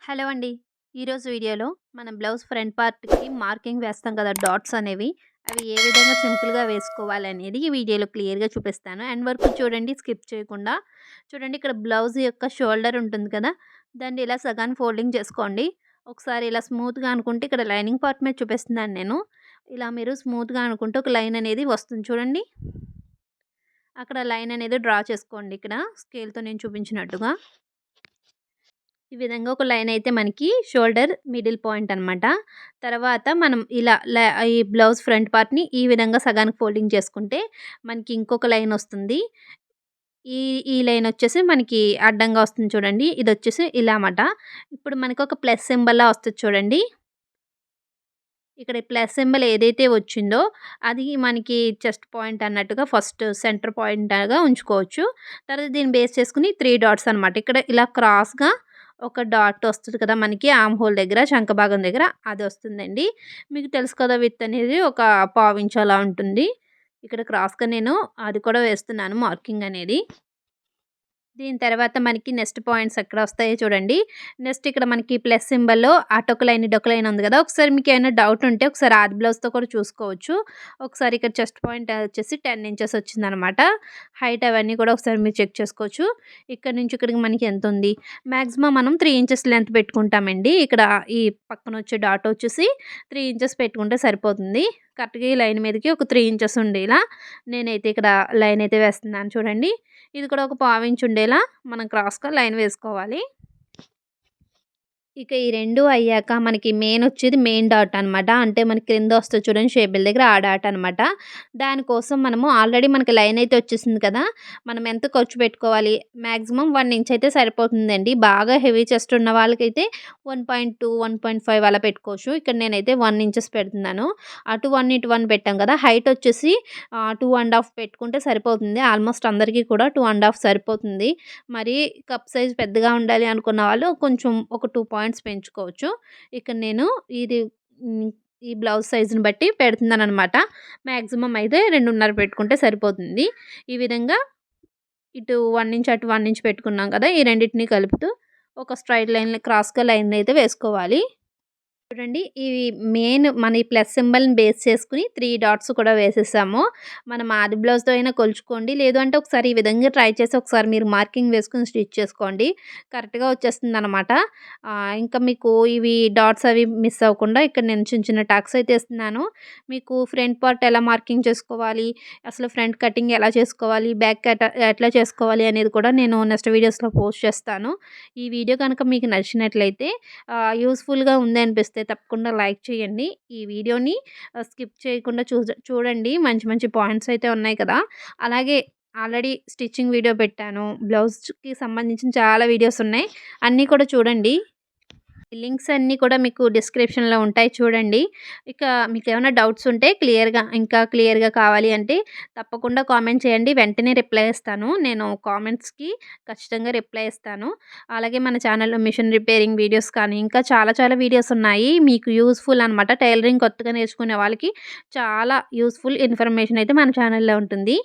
Hello అండి. ఈరోజు వీడియోలో మనం బ్లౌజ్ ఫ్రంట్ పార్ట్‌కి మార్కింగ్ వేస్తాం కదా! డాట్స్ అనేవి. అవి ఏ విధంగా సింపుల్‌గా వేసుకోవాలనేది ఈ వీడియోలో క్లియర్‌గా చూపిస్తాను. ఎండ్ వరకు చూడండి స్కిప్ చేయకుండా. చూడండి ఇక్కడ బ్లౌజ్ యొక్క షోల్డర్ ఉంటుంది కదా! దాన్ని ఇలా సగానికి ఫోల్డింగ్ చేసుకోండి. ఒకసారి ఇలా స్మూత్‌గా అనుకుంటే ఇక్కడ లైనింగ్ పార్ట్ మీద చూపిస్తున్నాను నేను. ఇలా మీరు స్మూత్‌గా అనుకుంటే ఒక లైన్ అనేది వస్తుంది చూడండి. అక్కడ లైన్ అనేది డ్రా చేసుకోండి ఇక్కడ స్కేల్‌తో నేను చూపించినట్టుగా. ఈ విధంగా ఒక లైన్ అయితే మనకి షోల్డర్ మిడిల్ పాయింట్ అనమాట. తర్వాత మనం ఇలా ఈ బ్లౌజ్ ఫ్రంట్ పార్ట్‌ని ఈ విధంగా సగానికి ఫోల్డింగ్ చేసుకుంటే మనకి ఇంకొక లైన్ వస్తుంది. ఈ ఈ లైన్ వచ్చేసి మనకి అడ్డంగా వస్తుంది చూడండి. ఇదొచ్చేసి ఇలా మాట. ఇప్పుడు మనకి ఒక ప్లస్ సింబల్‌లా వస్తది చూడండి. ఇక్కడ ఈ ప్లస్ సింబల్ ఏదైతే వచ్చిందో అది మనకి చెస్ట్ పాయింట్ అన్నట్టుగా ఫస్ట్ సెంటర్ పాయింట్‌గా ఉంచుకోవచ్చు. తర్వాత దీన్ని బేస్ చేసుకొని 3 డాట్స్ అనమాట. ఇక్కడ ఇలా క్రాస్‌గా ఒక డాట్ వస్తది కదా! మనకి ఆర్మ్ హోల్ దగ్గర, చంక భాగం దగ్గర అదొస్తుందండి. మీకు తెలుసు కదా! విడ్త్ అనేది ఒక పావించు అలా ఉంటుంది. ఇక్కడ క్రాస్‌గా నేను అది కూడా వేస్తున్నాను మార్కింగ్ అనేది. దీని తర్వాత మనకి నెక్స్ట్ పాయింట్స్ ఎక్కడ వస్తాయో చూడండి. నెక్స్ట్ ఇక్కడ మనకి ప్లస్ సింబల్‌లో అటొక లైన్, ఇటొక లైన్ ఉంది కదా! ఒకసారి మీకేమైనా డౌట్ ఉంటే ఒకసారి ఆది బ్లౌజ్‌తో కూడా చూసుకోవచ్చు. ఒకసారి ఇక్కడ చెస్ట్ పాయింట్ వచ్చేసి 10 ఇంచెస్ వచ్చిందనమాట. హైట్ అవన్నీ కూడా ఒకసారి మీరు చెక్ చేసుకోవచ్చు. ఇక్కడ నుంచి ఇక్కడికి మనకి ఎంతుంది? మాక్సిమం మనం 3 ఇంచెస్ లెంత్ పెట్టుకుంటామండి. ఇక్కడ ఈ పక్కన వచ్చే డాట్ వచ్చేసి 3 ఇంచెస్ పెట్టుకుంటే సరిపోతుంది. కరెక్ట్‌గా ఈ లైన్ మీదకి ఒక 3 ఇంచెస్ ఉండేలా నేనైతే ఇక్కడ లైన్ అయితే వేస్తున్నాను చూడండి. ఇది కూడా ఒక పావించి ఉండేలా మనం క్రాస్‌గా లైన్ వేసుకోవాలి. ఇక ఈ 2 అయ్యాక మనకి మెయిన్ వచ్చేది మెయిన్ డాట్ అనమాట. అంటే మనకి క్రింద వస్తది చూడండి షేపుల దగ్గర ఆ డాట్ అనమాట. దానికోసం మనము ఆల్రెడీ మనకి లైన్ అయితే వచ్చేసింది కదా! మనం ఎంత ఖర్చు పెట్టుకోవాలి? మాక్సిమం 1 ఇంచ్ అయితే సరిపోతుందండి. బాగా హెవీ చెస్ట్ ఉన్న వాళ్ళకైతే 1.2, 1.5 అలా పెట్టుకోవచ్చు. ఇక్కడ నేనైతే 1 ఇంచెస్ పెడుతున్నాను. అటు 1, ఇటు 1 పెట్టాం కదా! హైట్ వచ్చేసి 2 ½ పెట్టుకుంటే సరిపోతుంది. ఆల్మోస్ట్ అందరికీ కూడా 2 ½ సరిపోతుంది. మరి కప్ సైజ్ పెద్దగా ఉండాలి అనుకున్న వాళ్ళు కొంచెం ఒక 2 పాయింట్స్ పెంచుకోవచ్చు. ఇక్కడ నేను ఇది హ్మ్. ఈ బ్లౌజ్ సైజ్‌ని బట్టి పెడుతున్నాననమాట. మాక్సిమం అయితే 2.5 పెట్టుకుంటే సరిపోతుంది. ఈ విధంగా ఇటు 1 ఇంచ్, అటు 1 ఇంచ్ పెట్టుకున్నాం కదా! ఈ రెండిటిని కలుపుతూ ఒక స్ట్రెయిట్ లైన్ క్రాస్‌గా లైన్ అయితే వేసుకోవాలి. చూడండి ఇవి మెయిన్ మన ఈ ప్లస్ సింబల్‌ని బేస్ చేసుకొని 3 డాట్స్ కూడా వేసేసాము. మనం ఆది బ్లౌజ్‌తో అయినా కొలుచుకోండి. లేదు అంటే ఒకసారి ఈ విధంగా ట్రై చేసి ఒకసారి మీరు మార్కింగ్ వేసుకొని స్టిచ్ చేసుకోండి. కరెక్ట్‌గా వచ్చేస్తుందనమాట. ఇంకా మీకు ఇవి డాట్స్ అవి మిస్ అవ్వకుండా ఇక్కడ నేను చిన్న చిన్న టక్స్ అయితే ఇస్తున్నాను. మీకు ఫ్రంట్ పార్ట్ ఎలా మార్కింగ్ చేసుకోవాలి, అసలు ఫ్రంట్ కటింగ్ ఎలా చేసుకోవాలి, బ్యాక్ కట్ ఎట్లా చేసుకోవాలి అనేది కూడా నేను నెక్స్ట్ వీడియోస్‌లో పోస్ట్ చేస్తాను. ఈ వీడియో కనుక మీకు నచ్చినట్లయితే యూజ్‌ఫుల్‌గా ఉంది అనిపిస్తే తప్పకుండా లైక్ చేయండి. ఈ వీడియోని స్కిప్ చేయకుండా చూడండి. మంచి మంచి పాయింట్స్ అయితే ఉన్నాయి కదా! అలాగే ఆల్రెడీ స్టిచ్చింగ్ వీడియో పెట్టాను. బ్లౌజ్‌కి సంబంధించిన చాలా వీడియోస్ ఉన్నాయి. అన్నీ కూడా చూడండి. లింక్స్ అన్నీ కూడా మీకు డిస్క్రిప్షన్‌లో ఉంటాయి చూడండి. ఇక మీకేమైనా డౌట్స్ ఉంటే ఇంకా క్లియర్‌గా కావాలి అంటే తప్పకుండా కామెంట్ చేయండి. వెంటనే రిప్లై ఇస్తాను. నేను కామెంట్స్‌కి ఖచ్చితంగా రిప్లై ఇస్తాను. అలాగే మన ఛానల్‌లో మిషన్ రిపేరింగ్ వీడియోస్ కానీ ఇంకా చాలా చాలా వీడియోస్ ఉన్నాయి. మీకు యూజ్‌ఫుల్ అనమాట. టైలరింగ్ కొత్తగా నేర్చుకునే వాళ్ళకి చాలా యూజ్‌ఫుల్ ఇన్ఫర్మేషన్ అయితే మన ఛానల్‌లో ఉంటుంది.